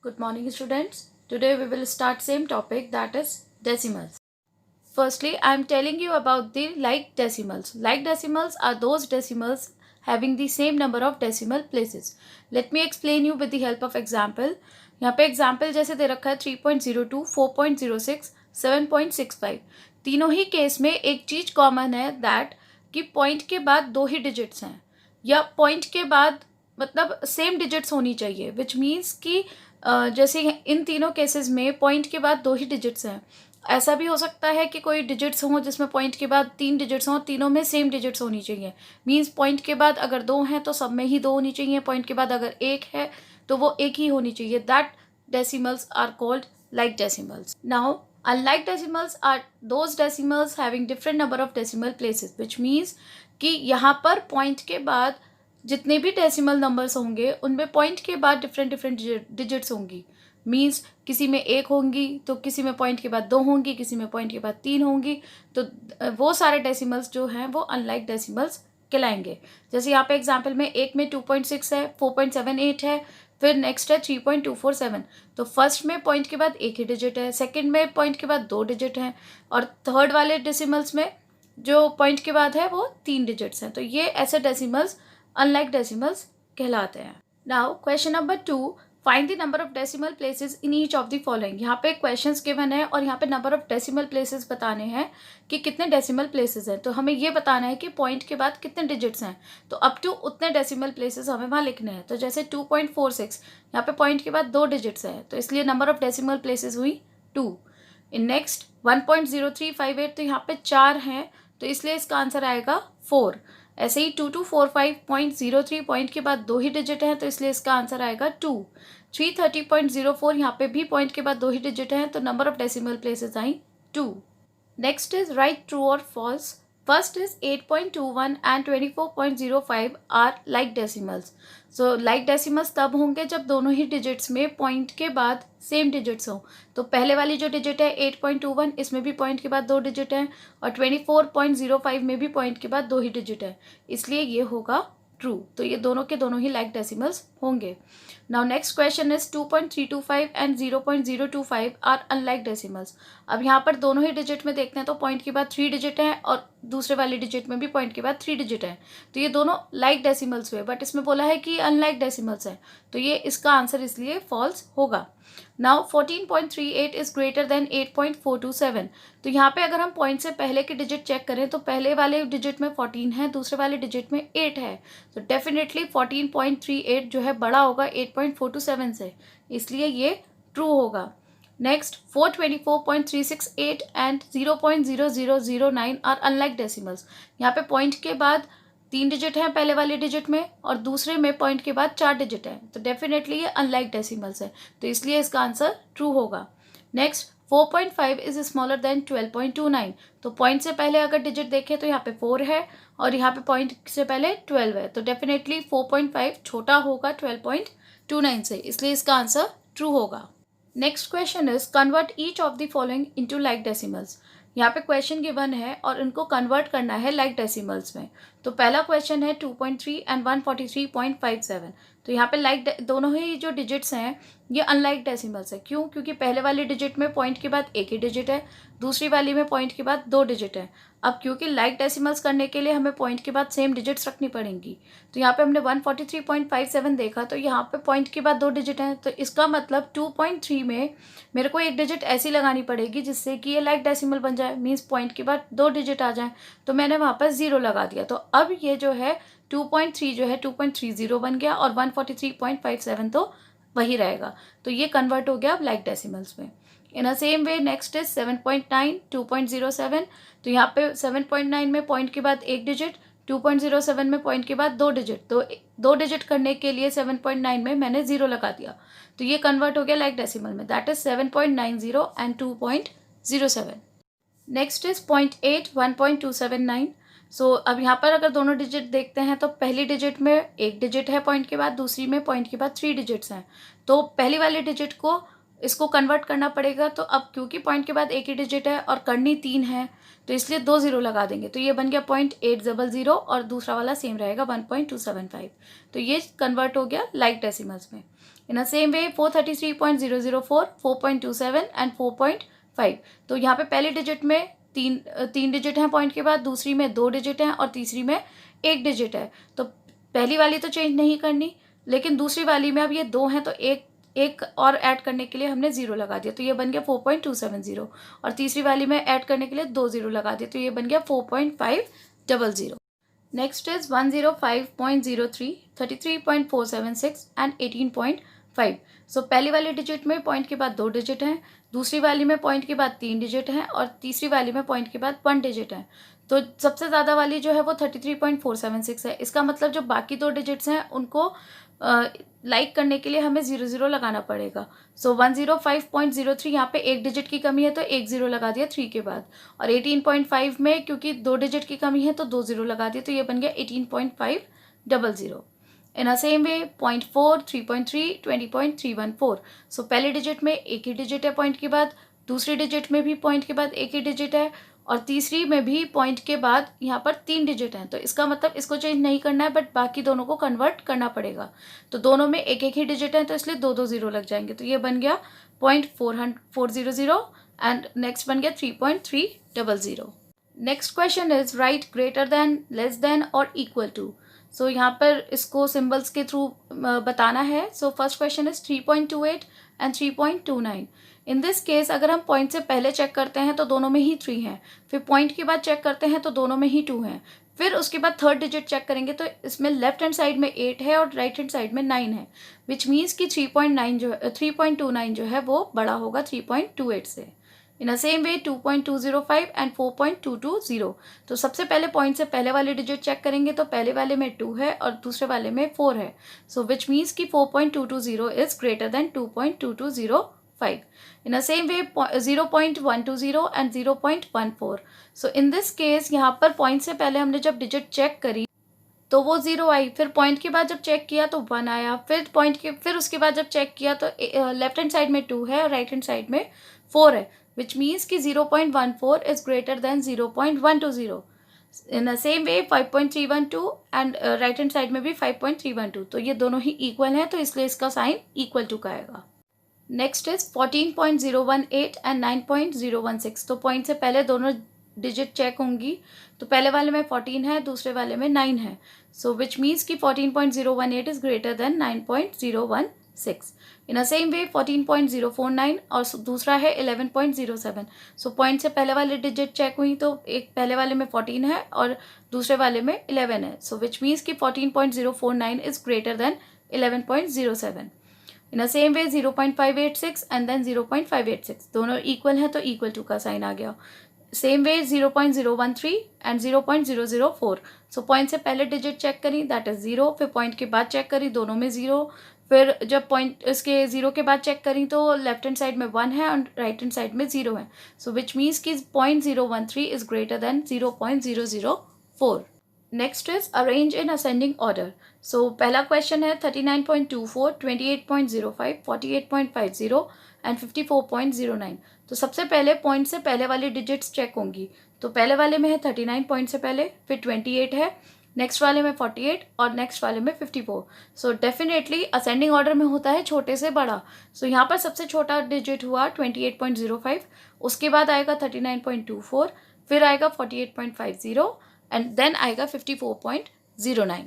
Good morning, students. Today we will start same topic, that is decimals. Firstly, I am telling you about the like decimals. Like decimals are those decimals having the same number of decimal places. Let me explain you with the help of example. यहाँ पे example जैसे दे रखा है 3.02, 4.06, 7.65. तीनों ही case में एक चीज common है दैट कि पॉइंट के बाद दो ही डिजिट्स हैं या पॉइंट के बाद मतलब सेम डिजिट्स होनी चाहिए, विच मीन्स कि जैसे इन तीनों केसेस में पॉइंट के बाद दो ही डिजिट्स हैं. ऐसा भी हो सकता है कि कोई डिजिट्स हों जिसमें पॉइंट के बाद तीन डिजिट्स हों, तीनों में सेम डिजिट्स होनी चाहिए. मीन्स पॉइंट के बाद अगर दो हैं तो सब में ही दो होनी चाहिए, पॉइंट के बाद अगर एक है तो वो एक ही होनी चाहिए. That decimals are called like decimals. Now, unlike decimals are those decimals having different number of decimal places, which means कि यहाँ पर पॉइंट के बाद जितने भी डेसिमल नंबर्स होंगे उनमें पॉइंट के बाद डिफरेंट डिजिट्स होंगी. मीन्स किसी में एक होंगी तो किसी में पॉइंट के बाद दो होंगी, किसी में पॉइंट के बाद तीन होंगी. तो वो सारे डेसिमल्स जो हैं वो अनलाइक डेसिमल्स कहलाएंगे. जैसे यहाँ पे एग्जांपल में एक में 2.6 है, 4.78 है, फिर नेक्स्ट है 3.247. तो फर्स्ट में पॉइंट के बाद एक ही डिजिट है, सेकंड में पॉइंट के बाद दो डिजिट हैं, और थर्ड वाले डेसिमल्स में जो पॉइंट के बाद है वो तीन डिजिट्स हैं. तो ये ऐसे डेसिमल्स अनलाइक डेसिमल्स कहलाते हैं. Now question number 2, find the number of decimal places in each of the following. यहाँ पे क्वेश्चंस गिवन है और यहाँ पे नंबर ऑफ डेसिमल प्लेसेस बताने हैं कि कितने डेसिमल प्लेसेस हैं. तो हमें ये बताना है कि पॉइंट के बाद कितने डिजिट्स हैं, तो अप टू उतने डेसिमल प्लेसेस हमें वहाँ लिखने हैं. तो जैसे 2.46, यहाँ पे पॉइंट के बाद दो डिजिट्स हैं तो इसलिए नंबर ऑफ डेसिमल प्लेसेस हुई 2. इन नेक्स्ट 1.0358, तो यहाँ पे 4 हैं तो इसलिए इसका आंसर आएगा 4. ऐसे ही 2245.03 पॉइंट के बाद दो ही डिजिट हैं तो इसलिए इसका आंसर आएगा 2. 330.04, यहाँ पे भी पॉइंट के बाद दो ही डिजिट हैं तो number of decimal places I 2. Next is write true और false. First is 8.21 and 24.05 are like decimals. So like decimals तब होंगे जब दोनों ही डिजिट्स में पॉइंट के बाद सेम डिजिट्स हों. तो पहले वाली जो डिजिट है 8.21, इसमें भी पॉइंट के बाद दो डिजिट हैं, और 24.05 में भी पॉइंट के बाद दो ही डिजिट है, इसलिए ये होगा ट्रू. तो ये दोनों के दोनों ही लाइक डेसिमल्स होंगे. Now next question is 2.325 and 0.025 are unlike decimals. अब यहाँ पर दोनों ही डिजिट में देखते हैं तो पॉइंट के बाद थ्री डिजिट है और दूसरे वाले डिजिट में भी पॉइंट के बाद थ्री डिजिट है, तो ये दोनों लाइक डेसिमल्स हुए, बट इसमें बोला है कि अनलाइक डेसिमल्स है, तो ये इसका आंसर इसलिए फॉल्स होगा. Now 14.38 is greater then 8.427. तो यहाँ पे अगर हम पॉइंट से पहले के डिजिट चेक करें तो पहले वाले डिजिट में 14 है, दूसरे वाले डिजिट में 8 है, तो डेफिनेटली 14.38 जो है बड़ा होगा 8.427 से, इसलिए ये ट्रू होगा. Next 424.368 and 0.0009 are unlike decimals. यहाँ पे पॉइंट के बाद तीन डिजिट हैं पहले वाले डिजिट में और दूसरे में पॉइंट के बाद चार डिजिट हैं, तो डेफिनेटली ये अनलाइक डेसिमल्स है, तो इसलिए इसका आंसर ट्रू होगा. Next 4.5 is smaller than 12.29. तो पॉइंट से पहले अगर डिजिट देखें तो यहाँ पे 4 है और यहाँ पे पॉइंट से पहले 12 है, तो डेफिनेटली 4.5 छोटा होगा 12.29 से, इसलिए इसका आंसर ट्रू होगा. Next question is convert each of the following into like decimals. यहाँ पे क्वेश्चन गिवन है और इनको कन्वर्ट करना है लाइक डेसिमल्स में. तो पहला क्वेश्चन है 2.3 एंड 143.57. तो यहाँ पे लाइक दोनों ही जो डिजिट्स हैं ये अनलाइक डेसिमल्स है. क्यों? क्योंकि पहले वाले डिजिट में पॉइंट के बाद एक ही डिजिट है, दूसरी वाली में पॉइंट के बाद दो डिजिट है. अब क्योंकि लाइक डेसिमल्स करने के लिए हमें पॉइंट के बाद सेम डिजिट्स रखनी पड़ेंगी, तो यहाँ पे हमने 143.57 देखा तो यहाँ पे पॉइंट के बाद दो डिजिट हैं, तो इसका मतलब 2.3 में मेरे को एक डिजिट ऐसी लगानी पड़ेगी जिससे कि ये लाइक डेसिमल बन जाए, मीन्स पॉइंट के बाद दो डिजिट आ जाए, तो मैंने वहाँ पर 0 लगा दिया. तो अब ये जो है 2.3 जो है 2.30 बन गया और 143.57 तो वही रहेगा, तो ये कन्वर्ट हो गया अब लाइक डेसिमल्स में. In a same way next is 7.9, 2.07. तो यहाँ पे 7.9 में पॉइंट के बाद एक डिजिट, 2.07 में पॉइंट के बाद दो डिजिट, तो दो डिजिट करने के लिए 7.9 में मैंने 0 लगा दिया, तो ये कन्वर्ट हो गया लाइक डेसिमल में, that is 7.90 and 2.07. Next is 0.8, 1.279. सो अब यहाँ पर अगर दोनों डिजिट देखते हैं तो पहली डिजिट में एक डिजिट है पॉइंट के बाद, दूसरी में पॉइंट के बाद थ्री डिजिट्स हैं, तो पहली वाले डिजिट को इसको कन्वर्ट करना पड़ेगा। तो अब क्योंकि पॉइंट के बाद एक ही डिजिट है और करनी 3 है, तो इसलिए 2 ज़ीरो लगा देंगे। तो ये बन गया 0.800 और दूसरा वाला सेम रहेगा 1.275। तो ये कन्वर्ट हो गया लाइक डेसिमल्स में। In a same way 433.004, 4.27 and 4.5। तो यहाँ पे पहले डिजिट में तीन डिजिट हैं पॉइंट के बाद, दूसरी में 2 डिजिट हैं और तीसरी में 1 डिजिट है। तो पहली वाली तो चेंज नहीं करनी, लेकिन दूसरी वाली में अब ये 2 हैं तो एक और ऐड करने के लिए हमने 0 लगा दिया, तो ये बन गया 4.270। और तीसरी वाली में ऐड करने के लिए 2 0 लगा दिया, तो ये बन गया 4.500। Next is 105.03, 33.476 and 18.5। सो पहली वाले डिजिट में पॉइंट के बाद 2 डिजिट हैं, दूसरी वाली में पॉइंट के बाद 3 डिजिट हैं और तीसरी वाली में पॉइंट के बाद 1 डिजिट है। तो सबसे ज़्यादा वाली जो है वो 33.476 है। इसका मतलब जो बाकी 2 डिजिट्स हैं उनको लाइक करने के लिए हमें 0 0 लगाना पड़ेगा। सो 105.03 यहाँ पे 1 डिजिट की कमी है तो 1 0 लगा दिया 3 के बाद, और 18.5 में क्योंकि 2 डिजिट की कमी है तो 2 0 लगा दिया, तो ये बन गया 18.500। इन अ सेम वे 0.4, 3.3, 20.314। सो पहले डिजिट में एक ही डिजिट है पॉइंट के बाद, दूसरी डिजिट में भी पॉइंट के बाद एक ही डिजिट है और तीसरी में भी पॉइंट के बाद यहाँ पर 3 डिजिट हैं। तो इसका मतलब इसको चेंज नहीं करना है, बट बाकी दोनों को कन्वर्ट करना पड़ेगा। तो दोनों में एक ही डिजिट है तो इसलिए 2 2 0 लग जाएंगे, तो ये बन गया 0.400 एंड नेक्स्ट बन गया 3.300। Next question is right greater than, less than और इक्वल टू। सो यहाँ पर इसको सिंबल्स के थ्रू बताना है। So first question is 3.28 and 3.29। In this case अगर हम पॉइंट से पहले चेक करते हैं तो दोनों में ही 3 हैं, फिर पॉइंट के बाद चेक करते हैं तो दोनों में ही 2 हैं, फिर उसके बाद थर्ड डिजिट चेक करेंगे तो इसमें लेफ्ट हैंड साइड में 8 है और राइट हैंड साइड में 9 है, विच मीन्स कि 3.29 जो है वो बड़ा होगा 3.28 से। इन अ सेम वे 2.205 एंड 4.220। तो सबसे पहले पॉइंट से पहले वाले डिजिट चेक करेंगे तो पहले वाले में 2 है और दूसरे वाले में 4 है, सो विच मीन्स कि 4.220 is greater then 2.2205। In the same way 0.120 and 0.14। So in this case यहाँ पर पॉइंट से पहले हमने जब डिजिट चेक करी तो वो 0 आई, फिर पॉइंट के बाद जब चेक किया तो 1 आया, फिर उसके बाद जब चेक किया तो लेफ्ट हैंड साइड में 2 है और राइट हैंड साइड में 4 है, विच मीन्स कि 0.14 is greater then 0.120। In the same way 5.312 and right hand side में भी 5.312, तो ये दोनों ही इक्वल हैं तो इसलिए इसका साइन इक्वल टू का आएगा। Next is 14.018 and 9.016। तो पॉइंट से पहले दोनों डिजिट चेक होंगी, तो पहले वाले में 14 है, दूसरे वाले में 9 है, सो विच मीन्स कि 14.018 is greater then 9.016। In a same वे 14.049 और दूसरा है 11.07। सो पॉइंट से पहले वाले डिजिट चेक हुई तो एक पहले वाले में 14 है और दूसरे वाले में 11 है, सो विच मीन्स कि 14.049 is greater than 11.07। In a same way 0.586 and then 0.586, दोनों इक्वल हैं तो इक्वल टू का साइन आ गया। Same way 0.013 and 0.004। So point से पहले डिजिट चेक करी दैट इज 0, फिर पॉइंट के बाद चेक करी दोनों में 0, फिर जब पॉइंट इसके 0 के बाद चेक करी तो लेफ्ट हैंड साइड में 1 है और राइट हैंड साइड में 0 है, सो विच मीन्स कि 0.013 is greater than 0.004। Next is arrange in ascending order. So पहला क्वेश्चन है 39.24, 28.05, 48.50 एंड 54.09। तो सबसे पहले पॉइंट से पहले वाली डिजिट्स चेक होंगी, तो पहले वाले में है 39 पॉइंट से पहले, फिर 28 है, नेक्स्ट वाले में 48 और नेक्स्ट वाले में 54। सो डेफिनेटली असेंडिंग ऑर्डर में होता है छोटे से बड़ा। सो यहाँ पर सबसे छोटा डिजिट हुआ 28.05, उसके बाद आएगा 39.24, फिर आएगा 48.50 एंड देन आएगा 54.09।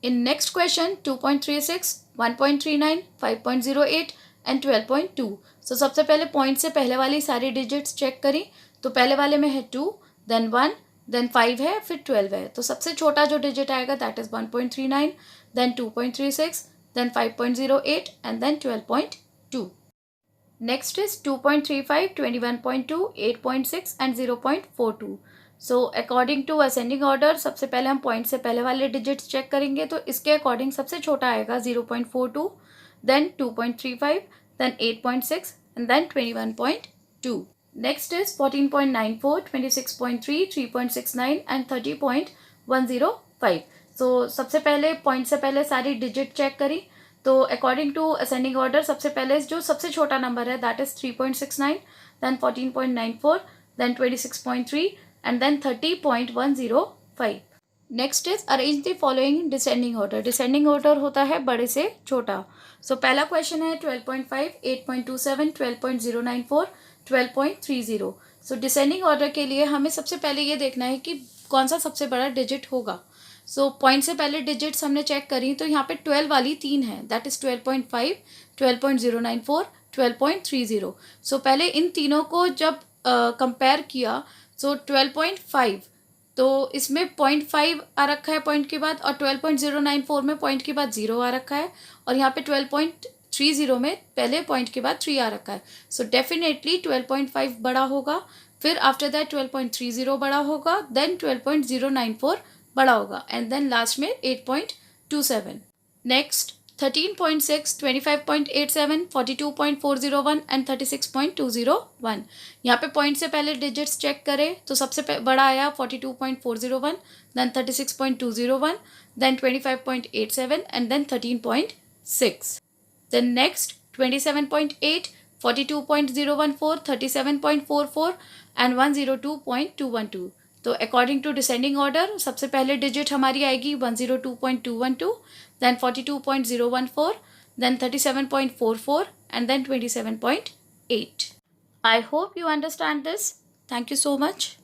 In next question 2.36, 1.39, 5.08 and 12.2। सो सबसे पहले पॉइंट से पहले वाली सारी डिजिट्स चेक करी, तो पहले वाले में है 2, देन 1, देन 5 है, फिर 12 है, तो सबसे छोटा जो डिजिट आएगा that is 1.39, then 2.36, then 5.08 and then 12.2। Next is 2.35, 21.2, 8.6 and 0.42। So according to ascending order सबसे पहले हम पॉइंट से पहले वाले डिजिट्स चेक करेंगे, तो इसके अकॉर्डिंग सबसे छोटा आएगा 0.42, then 2.35, then 8.6 and then 21.2। Next is 14.94, 26.3, 3.69 and 30.105। So सबसे पहले पॉइंट से पहले सारी डिजिट चेक करी, तो अकॉर्डिंग टू असेंडिंग ऑर्डर सबसे पहले जो सबसे छोटा नंबर है that is 3.69, then 14.94, then 26.3 and then 30.105. Next is arrange the following descending order. Descending order होता है बड़े से छोटा. सो पहला क्वेश्चन है 12.5, 8.27, 12.094, 12.30. सो डिसेंडिंग ऑर्डर के लिए हमें सबसे पहले ये देखना है कि कौन सा सबसे बड़ा डिजिट होगा. सो पॉइंट से पहले डिजिट्स हमने चेक करी तो यहाँ पे 12 वाली 3 है, दैट इज 12.5, 12.094, 12.30. सो पहले इन तीनों को जब कंपेयर किया सो 12.5, तो इसमें 0.5 आ रखा है पॉइंट के बाद, और 12.094 में पॉइंट के बाद 0 आ रखा है, और यहाँ पे 12.30 में पहले पॉइंट के बाद 3 आ रखा है. सो डेफिनेटली 12.5 बड़ा होगा, फिर आफ्टर दैट 12.30 बड़ा होगा, देन 12.094 बड़ा होगा, एंड देन लास्ट में 8.27. Next 13.6, 25.87, 42.401 and 36.201. यहाँ पे पॉइंट से पहले डिजिट्स चेक करें तो सबसे बड़ा आया 42.401, then 36.201, then 25.87 and then 13.6. Then next 27.8, 42.014, 37.44 and 102.212. तो अकॉर्डिंग टू डिसेंडिंग ऑर्डर सबसे पहले डिजिट हमारी आएगी 102.212, then 42.014, then 37.44 and then 27.8. I hope you understand this. Thank you so much.